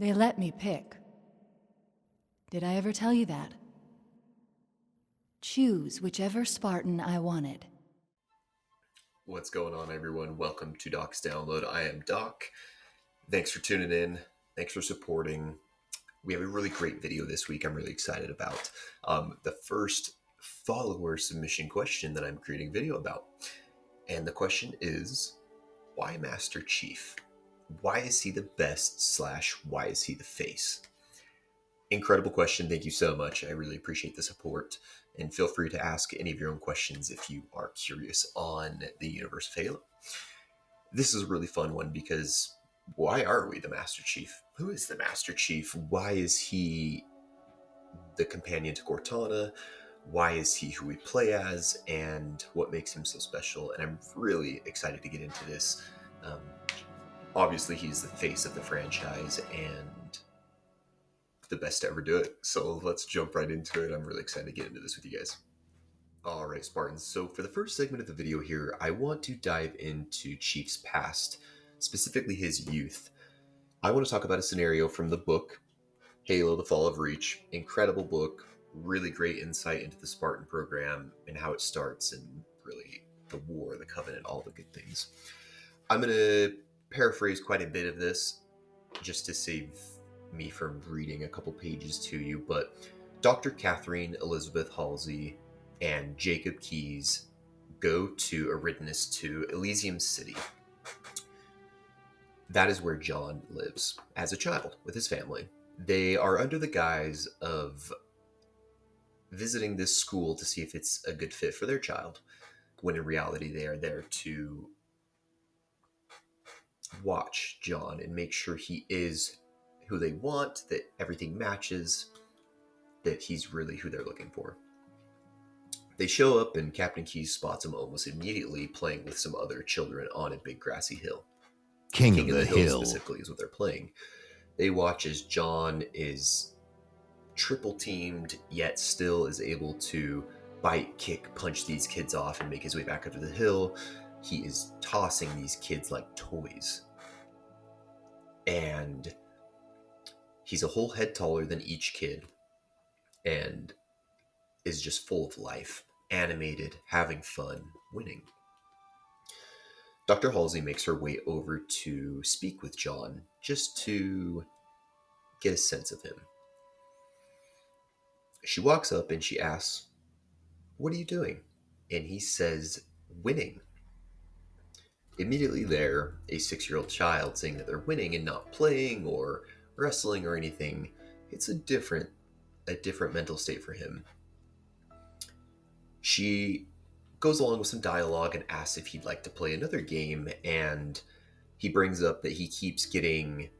They let me pick. Did I ever tell you that? Choose whichever Spartan I wanted. What's going on, everyone? Welcome to Doc's Download. I am Doc. Thanks for tuning in. Thanks for supporting. We have a really great video this week I'm really excited about. The first follower submission question that I'm creating a video about. And the question is, why Master Chief? Why is he the best / why is he the face? Incredible question. Thank you so much. I really appreciate the support. And feel free to ask any of your own questions if you are curious on the universe of Halo. This is a really fun one because why are we the Master Chief? Who is the Master Chief? Why is he the companion to Cortana? Why is he who we play as? And what makes him so special? And I'm really excited to get into this. Obviously, he's the face of the franchise and the best to ever do it. So let's jump right into it. I'm really excited to get into this with you guys. All right, Spartans. So for the first segment of the video here, I want to dive into Chief's past, specifically his youth. I want to talk about a scenario from the book, Halo: The Fall of Reach. Incredible book, really great insight into the Spartan program and how it starts and really the war, the Covenant, all the good things. I'm going to paraphrase quite a bit of this just to save me from reading a couple pages to you, but Dr. Catherine Elizabeth Halsey and Jacob Keyes go to Eridanus to Elysium City. That is where John lives as a child with his family. They are under the guise of visiting this school to see if it's a good fit for their child, when in reality they are there to watch John and make sure he is who they want, that everything matches, that he's really who they're looking for. They show up and Captain Keyes spots him almost immediately playing with some other children on a big grassy hill. King of the Hill Hill specifically is what they're playing. They watch as John is triple teamed, yet still is able to bite, kick, punch these kids off and make his way back up to the hill. He is tossing these kids like toys. And he's a whole head taller than each kid and is just full of life, animated, having fun, winning. Dr. Halsey makes her way over to speak with John just to get a sense of him. She walks up and she asks, "What are you doing?" And he says, "Winning." Immediately there, a 6-year-old child saying that they're winning and not playing or wrestling or anything, it's a different mental state for him. She goes along with some dialogue and asks if he'd like to play another game, and he brings up that he keeps getting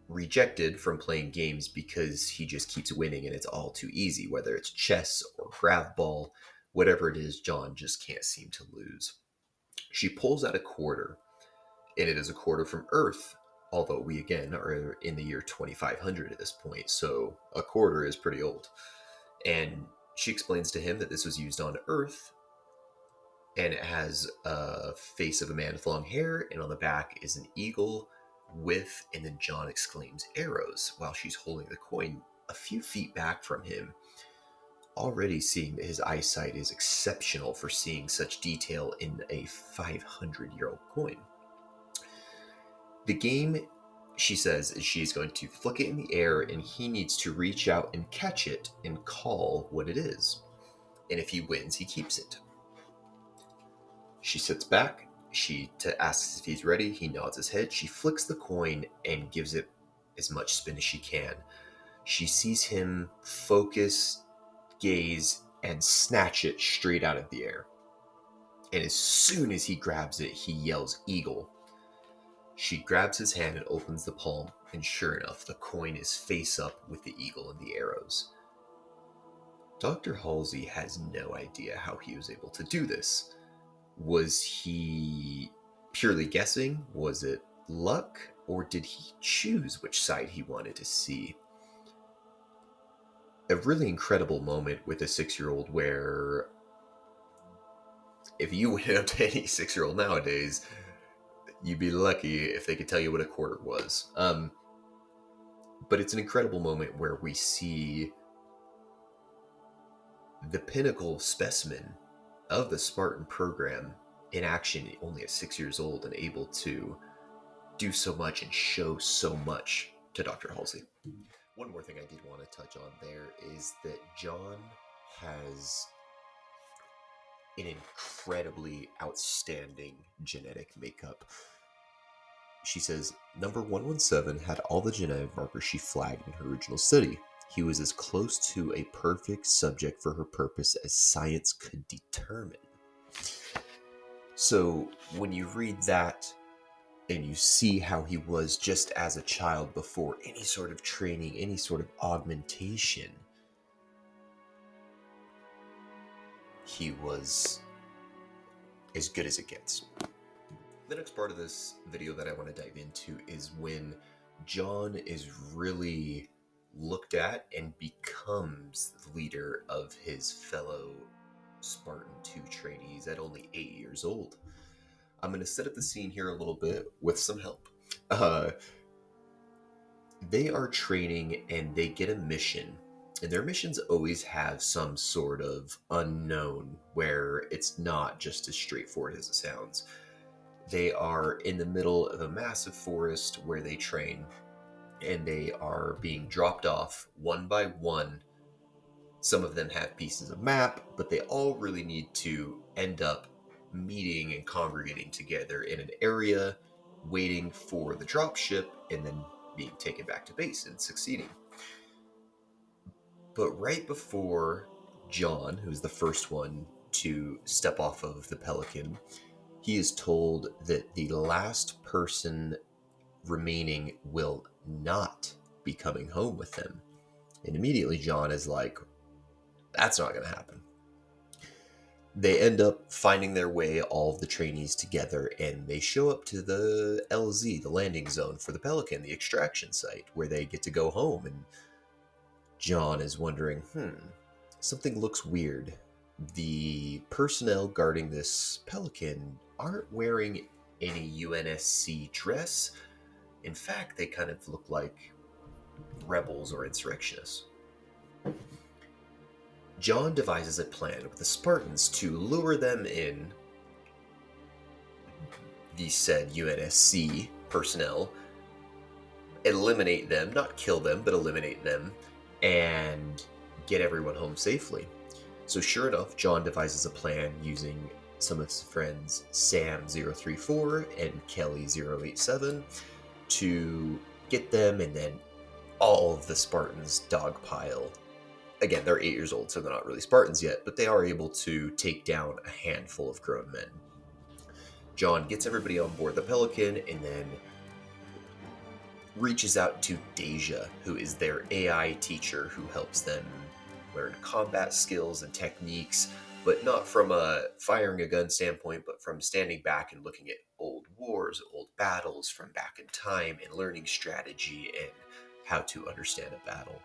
rejected from playing games because he just keeps winning and it's all too easy, whether it's chess or grav ball, whatever it is, John just can't seem to lose. She pulls out a quarter, and it is a quarter from Earth, although we again are in the year 2500 at this point, so a quarter is pretty old. And she explains to him that this was used on Earth, and it has a face of a man with long hair, and on the back is an eagle with, and then John exclaims, arrows, while she's holding the coin a few feet back from him, already seeing that his eyesight is exceptional for seeing such detail in a 500-year-old coin. The game, she says, is she's going to flick it in the air and he needs to reach out and catch it and call what it is. And if he wins, he keeps it. She sits back. She asks if he's ready. He nods his head. She flicks the coin and gives it as much spin as she can. She sees him focus, gaze, and snatch it straight out of the air. And as soon as he grabs it, he yells, "Eagle." She grabs his hand and opens the palm, and sure enough, the coin is face up with the eagle and the arrows. Dr. Halsey has no idea how he was able to do this. Was he purely guessing? Was it luck? Or did he choose which side he wanted to see? A really incredible moment with a 6-year-old where if you went up to any 6-year-old nowadays, you'd be lucky if they could tell you what a quarter was. But it's an incredible moment where we see the pinnacle specimen of the Spartan program in action, only at 6 years old, and able to do so much and show so much to Dr. Halsey. One more thing I did want to touch on there is that John has an incredibly outstanding genetic makeup. She says, number 117 had all the genetic markers she flagged in her original study. He was as close to a perfect subject for her purpose as science could determine. So when you read that and you see how he was just as a child before any sort of training, any sort of augmentation, he was as good as it gets. The next part of this video that I want to dive into is when John is really looked at and becomes the leader of his fellow Spartan 2 trainees at only 8 years old. I'm going to set up the scene here a little bit with some help. They are training and they get a mission. And their missions always have some sort of unknown where it's not just as straightforward as it sounds. They are in the middle of a massive forest where they train, and they are being dropped off one by one. Some of them have pieces of map, but they all really need to end up meeting and congregating together in an area, waiting for the dropship, and then being taken back to base and succeeding. But right before John, who's the first one to step off of the Pelican, he is told that the last person remaining will not be coming home with them. And immediately John is like, that's not going to happen. They end up finding their way, all of the trainees together, and they show up to the LZ, the landing zone for the Pelican, the extraction site, where they get to go home. And John is wondering, something looks weird. The personnel guarding this Pelican aren't wearing any UNSC dress. In fact, they kind of look like rebels or insurrectionists. John devises a plan with the Spartans to lure them in, the said UNSC personnel, eliminate them, not kill them, but eliminate them, and get everyone home safely. So sure enough, John devises a plan using some of his friends, Sam034 and Kelly087, to get them, and then all of the Spartans dogpile. Again, they're 8 years old, so they're not really Spartans yet, but they are able to take down a handful of grown men. John gets everybody on board the Pelican and then reaches out to Deja, who is their AI teacher who helps them learn combat skills and techniques, but not from a firing a gun standpoint, but from standing back and looking at old wars, old battles from back in time, and learning strategy and how to understand a battle.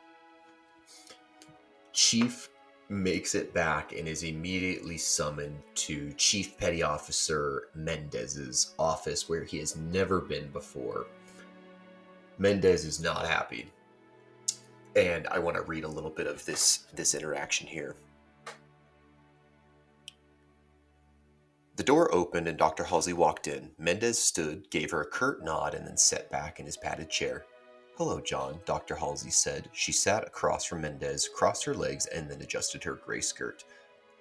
Chief makes it back and is immediately summoned to Chief Petty Officer Mendez's office, where he has never been before. Mendez is not happy. And I want to read a little bit of this interaction here. The door opened and Dr. Halsey walked in. Mendez stood, gave her a curt nod, and then sat back in his padded chair. "Hello, John," Dr. Halsey said. She sat across from Mendez, crossed her legs, and then adjusted her gray skirt.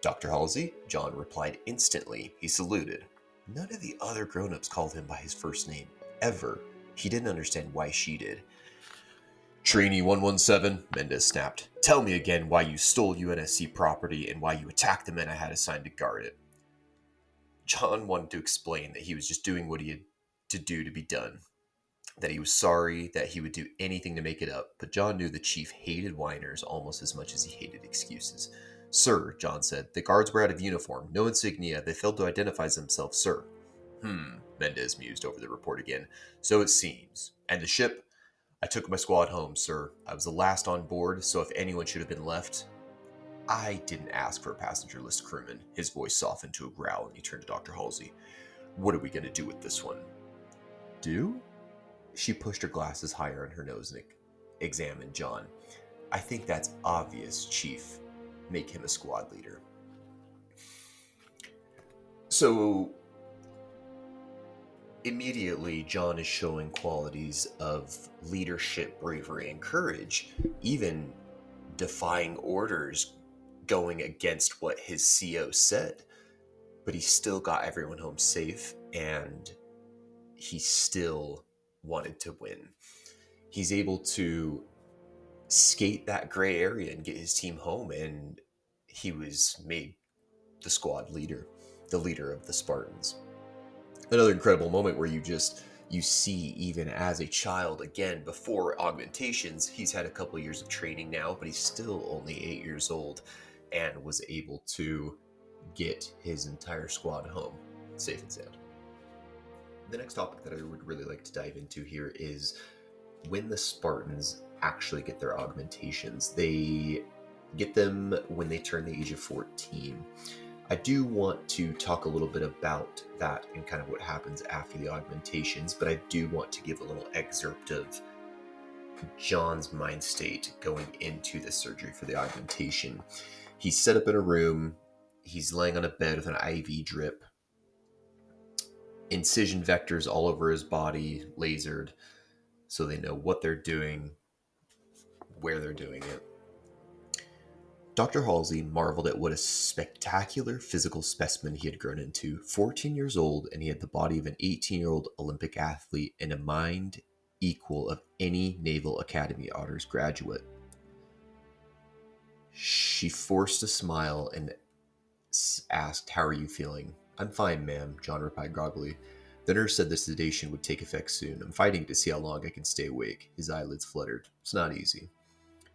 "Dr. Halsey?" John replied instantly. He saluted. None of the other grown-ups called him by his first name, ever. He didn't understand why she did. "Trainee 117, Mendez snapped. "Tell me again why you stole UNSC property and why you attacked the men I had assigned to guard it." John wanted to explain that he was just doing what he had to do to be done, that he was sorry, that he would do anything to make it up, but John knew the chief hated whiners almost as much as he hated excuses. "Sir," John said, "the guards were out of uniform, no insignia, they failed to identify themselves, sir." Mendez mused over the report again. "So it seems. And the ship? I took my squad home, sir. I was the last on board, so if anyone should have been left..." "I didn't ask for a passenger list crewman." His voice softened to a growl and he turned to Dr. Halsey. "What are we going to do with this one?" "Do?" She pushed her glasses higher on her nose, Nick. examine John. I think that's obvious, Chief. Make him a squad leader. So immediately, John is showing qualities of leadership, bravery, and courage, even defying orders, going against what his CO said. But he still got everyone home safe, and he still wanted to win. He's able to skate that gray area and get his team home, and he was made the squad leader, the leader of the Spartans. Another incredible moment where you see, even as a child, again before augmentations, he's had a couple years of training now, but he's still only 8 years old and was able to get his entire squad home safe and sound. The next topic that I would really like to dive into here is when the Spartans actually get their augmentations. They get them when they turn the age of 14. I do want to talk a little bit about that and kind of what happens after the augmentations, but I do want to give a little excerpt of John's mind state going into the surgery for the augmentation. He's set up in a room. He's laying on a bed with an IV drip, incision vectors all over his body, lasered, so they know what they're doing, where they're doing it. Dr. Halsey marveled at what a spectacular physical specimen he had grown into. 14 years old, and he had the body of an 18-year-old Olympic athlete and a mind equal of any Naval Academy honors graduate. She forced a smile and asked, "How are you feeling?" "I'm fine, ma'am," John replied groggily. "The nurse said the sedation would take effect soon. I'm fighting to see how long I can stay awake." His eyelids fluttered. "It's not easy."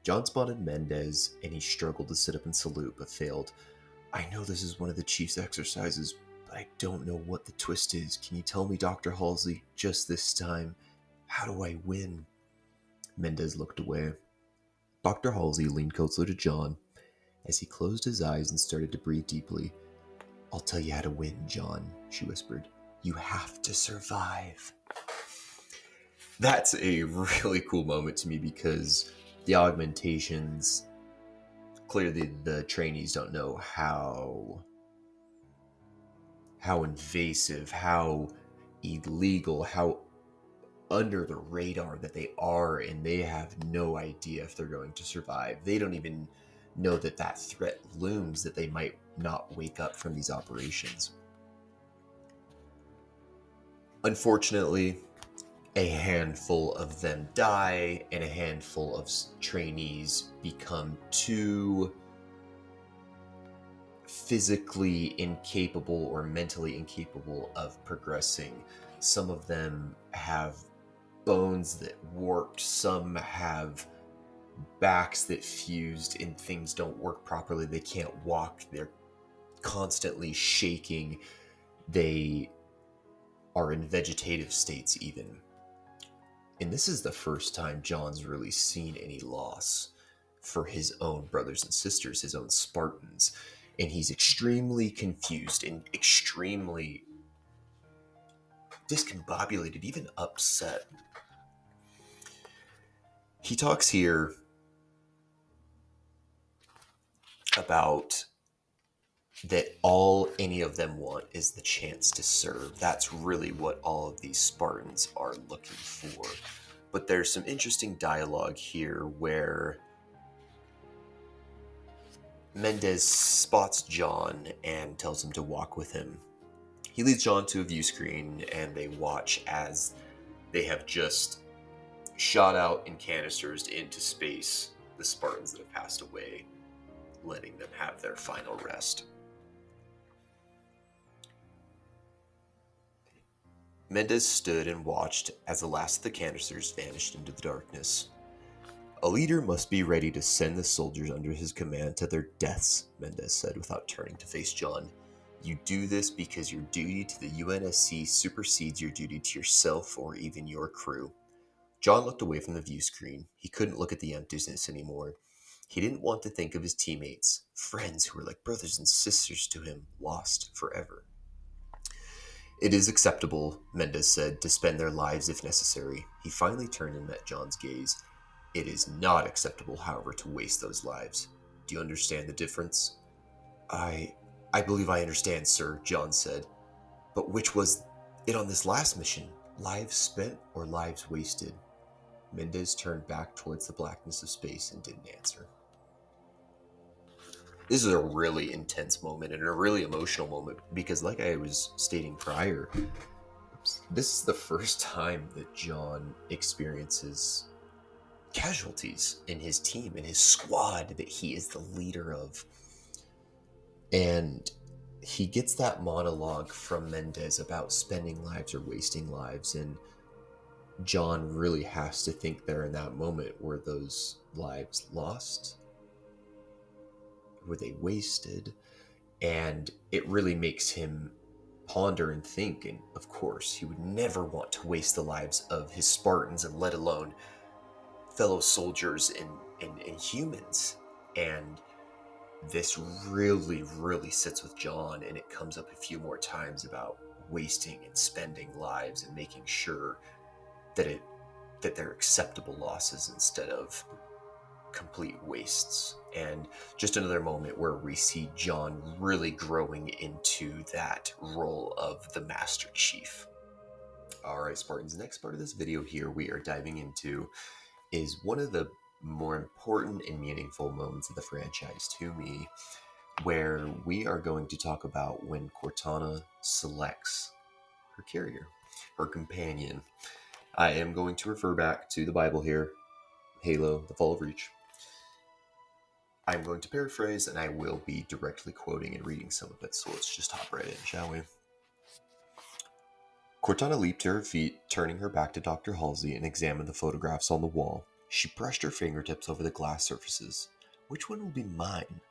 John spotted Mendez, and he struggled to sit up and salute, but failed. "I know this is one of the chief's exercises, but I don't know what the twist is. Can you tell me, Dr. Halsey, just this time? How do I win?" Mendez looked away. Dr. Halsey leaned closer to John as he closed his eyes and started to breathe deeply. "I'll tell you how to win, John," she whispered. "You have to survive." That's a really cool moment to me because the augmentations, clearly the trainees don't know how invasive, how illegal, how under the radar that they are, and they have no idea if they're going to survive. They don't even know that that threat looms, that they might not wake up from these operations. Unfortunately, a handful of them die, and a handful of trainees become too physically incapable or mentally incapable of progressing. Some of them have bones that warped, some have backs that fused and things don't work properly. They can't walk, they're constantly shaking, they are in vegetative states even. And this is the first time John's really seen any loss for his own brothers and sisters, his own Spartans. And he's extremely confused and extremely discombobulated, even upset. He talks here about that all any of them want is the chance to serve. That's really what all of these Spartans are looking for. But there's some interesting dialogue here where Mendez spots John and tells him to walk with him. He leads John to a view screen, and they watch as they have just shot out in canisters into space the Spartans that have passed away, letting them have their final rest. Mendez stood and watched as the last of the canisters vanished into the darkness. "A leader must be ready to send the soldiers under his command to their deaths," Mendez said without turning to face John. "You do this because your duty to the UNSC supersedes your duty to yourself or even your crew." John looked away from the view screen. He couldn't look at the emptiness anymore. He didn't want to think of his teammates, friends who were like brothers and sisters to him, lost forever. "It is acceptable," Mendez said, "to spend their lives if necessary." He finally turned and met John's gaze. It is not acceptable, however, to waste those lives. Do you understand the difference? I believe I understand, sir, John said. But which was it on this last mission? Lives spent or lives wasted? Mendez turned back towards the blackness of space and didn't answer. This is a really intense moment and a really emotional moment because, like I was stating prior, this is the first time that John experiences casualties in his team, in his squad that he is the leader of. And he gets that monologue from Mendez about spending lives or wasting lives, and John really has to think there in that moment, were those lives lost? Were they wasted? And it really makes him ponder and think, and of course he would never want to waste the lives of his Spartans, and let alone fellow soldiers and humans. And this really, really sits with John, and it comes up a few more times about wasting and spending lives and making sure that they're acceptable losses instead of complete wastes. And just another moment where we see John really growing into that role of the Master Chief. All right, Spartans, next part of this video here we are diving into is one of the more important and meaningful moments of the franchise to me, where we are going to talk about when Cortana selects her carrier, her companion. I am going to refer back to the Bible here, Halo, the Fall of Reach. I'm going to paraphrase, and I will be directly quoting and reading some of it, so let's just hop right in, shall we? Cortana leaped to her feet, turning her back to Dr. Halsey, and examined the photographs on the wall. She brushed her fingertips over the glass surfaces. Which one will be mine?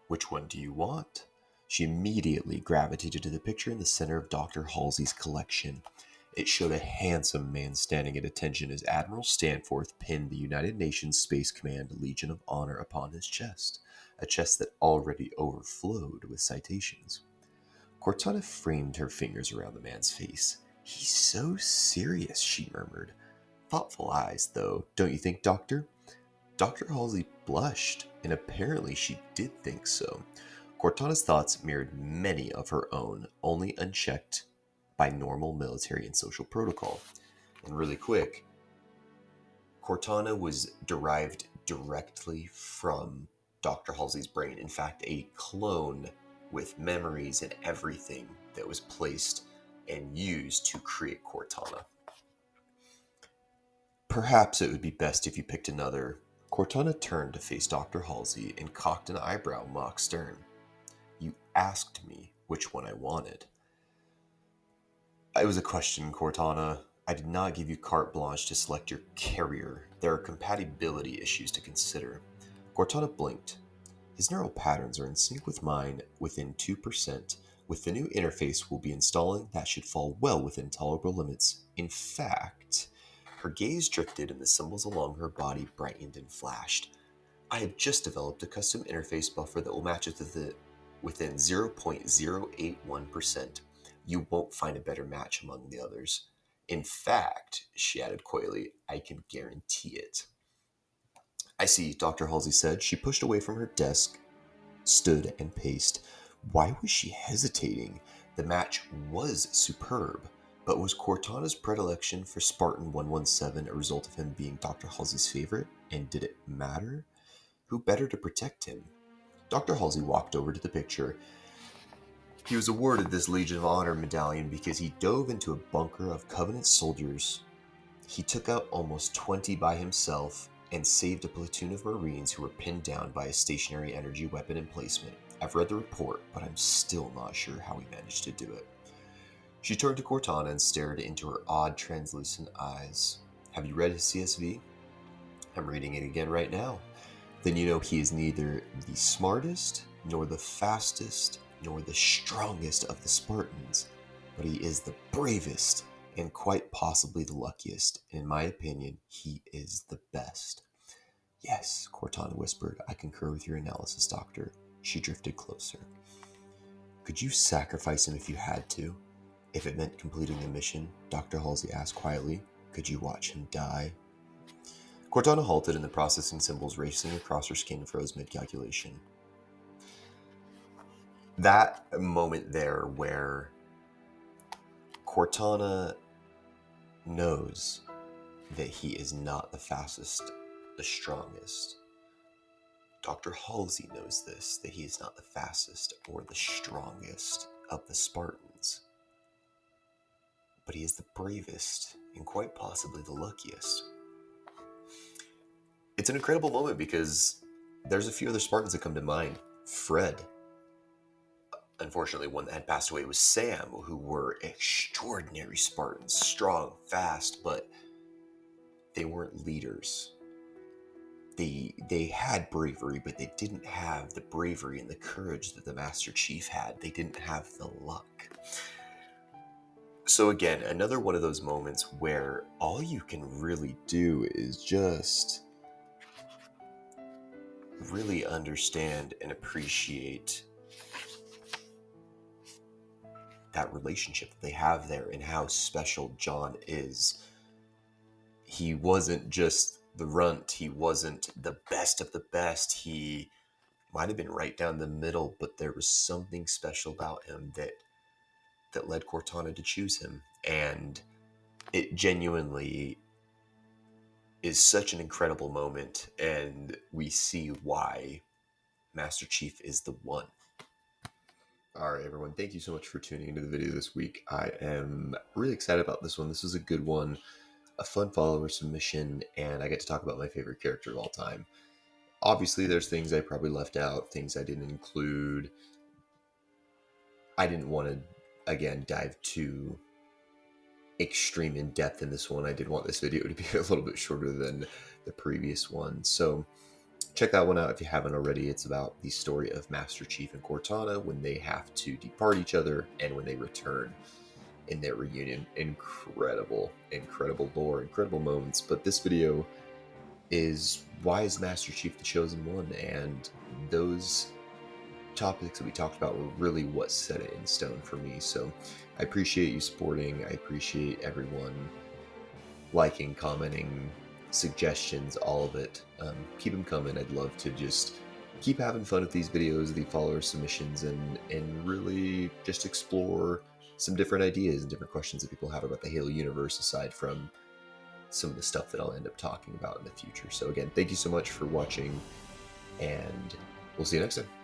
Which one do you want? She immediately gravitated to the picture in the center of Dr. Halsey's collection. It showed a handsome man standing at attention as Admiral Stanforth pinned the United Nations Space Command Legion of Honor upon his chest, a chest that already overflowed with citations. Cortana framed her fingers around the man's face. "He's so serious," she murmured. "Thoughtful eyes, though, don't you think, Doctor?" Dr. Halsey blushed, and apparently she did think so. Cortana's thoughts mirrored many of her own, only unchecked by normal military and social protocol. And really quick, Cortana was derived directly from Dr. Halsey's brain. In fact, a clone with memories and everything that was placed and used to create Cortana. "Perhaps it would be best if you picked another." Cortana turned to face Dr. Halsey and cocked an eyebrow mock stern. "You asked me which one I wanted." "It was a question, Cortana. I did not give you carte blanche to select your carrier. There are compatibility issues to consider." Cortana blinked. "His neural patterns are in sync with mine within 2%. With the new interface we'll be installing, that should fall well within tolerable limits. In fact..." Her gaze drifted and the symbols along her body brightened and flashed. "I have just developed a custom interface buffer that will match it within 0.081%. You won't find a better match among the others. In fact," she added coyly, "I can guarantee it." "I see," Dr. Halsey said. She pushed away from her desk, stood, and paced. Why was she hesitating? The match was superb. But was Cortana's predilection for Spartan 117 a result of him being Dr. Halsey's favorite? And did it matter? Who better to protect him? Dr. Halsey walked over to the picture. He was awarded this Legion of Honor medallion because he dove into a bunker of Covenant soldiers. He took out almost 20 by himself and saved a platoon of Marines who were pinned down by a stationary energy weapon emplacement. I've read the report, but I'm still not sure how he managed to do it. She turned to Cortana and stared into her odd, translucent eyes. "Have you read his CSV?" "I'm reading it again right now." "Then you know he is neither the smartest, nor the fastest, nor the strongest of the Spartans, but he is the bravest and quite possibly the luckiest. In my opinion, he is the best." "Yes," Cortana whispered. "I concur with your analysis, Doctor." She drifted closer. "Could you sacrifice him if you had to? If it meant completing the mission?" Dr. Halsey asked quietly. "Could you watch him die?" Cortana halted, and the processing symbols racing across her skin froze mid-calculation. That moment there where Cortana knows that he is not the fastest, the strongest. Dr. Halsey knows this, that he is not the fastest or the strongest of the Spartans. But he is the bravest and quite possibly the luckiest. It's an incredible moment because there's a few other Spartans that come to mind. Fred. Unfortunately, one that had passed away was Sam, who were extraordinary Spartans, strong, fast, but they weren't leaders. They had bravery, but they didn't have the bravery and the courage that the Master Chief had. They didn't have the luck. So again, another one of those moments where all you can really do is just really understand and appreciate that relationship that they have there and how special John is. He wasn't just the runt. He wasn't the best of the best. He might have been right down the middle, but there was something special about him that led Cortana to choose him. And it genuinely is such an incredible moment, and we see why Master Chief is the one. All right, everyone, thank you so much for tuning into the video this week. I am really excited about this one. This is a good one, a fun follower submission, and I get to talk about my favorite character of all time. Obviously, there's things I probably left out, things I didn't include. I didn't want to, again, dive too extreme in depth in this one. I did want this video to be a little bit shorter than the previous one. So check that one out if you haven't already. It's about the story of Master Chief and Cortana when they have to depart each other and when they return in their reunion. Incredible, incredible lore, incredible moments. But this video is, why is Master Chief the chosen one? And those topics that we talked about were really what set it in stone for me. So I appreciate you supporting. I appreciate everyone liking, commenting, suggestions, all of it. Keep them coming. I'd love to just keep having fun with these videos, the follower submissions, and really just explore some different ideas and different questions that people have about the Halo universe, aside from some of the stuff that I'll end up talking about in the future. So again, thank you so much for watching, and we'll see you next time.